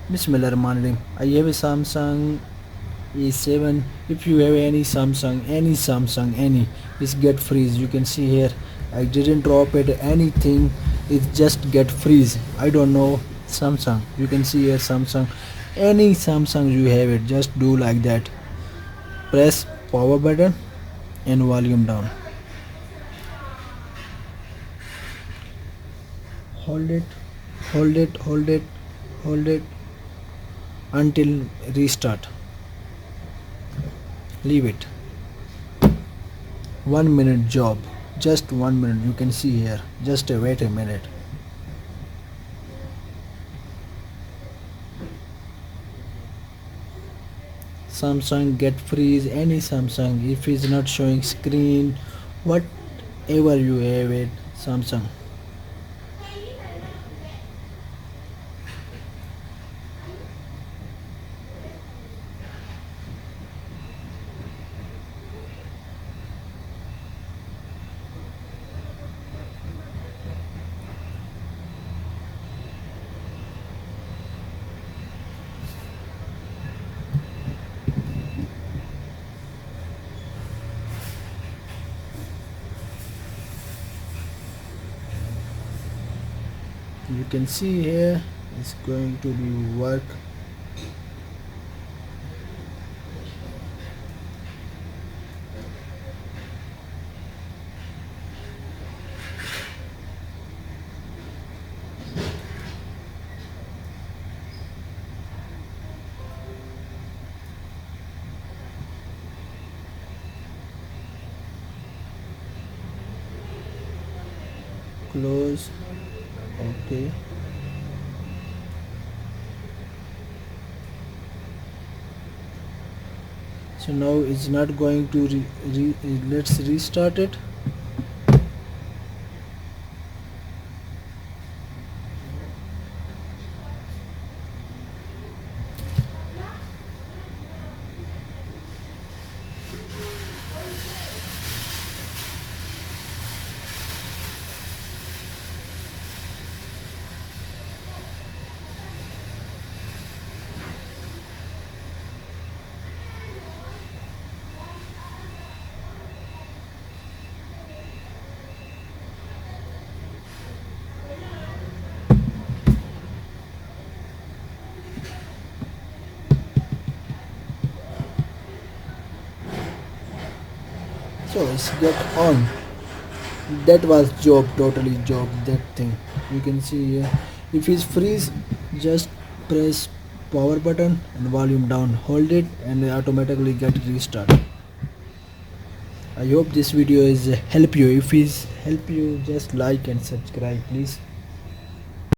Bismillahirrahmanirrahim. I have a Samsung A7. If you have any Samsung, it's get freeze. You can see here. I didn't drop it anything. It just get freeze. I don't know Samsung. You can see here Samsung. Any Samsung you have it, just do like that. Press power button and volume down. Hold it, hold it, hold it, hold it until restart. Leave it. 1 minute job. Just 1 minute. You can see here. Just wait a minute. Samsung get freeze any Samsung if it's not showing screen, whatever you have it Samsung. You can see here it's going to be work. Close. Okay. So now it's not going to let's restart it. So it's get on. That was job, totally job, that thing. You can see here. If it's freeze, just press power button and volume down, hold it and automatically get restart. I hope this video is help you. If it's help you, just like and subscribe please.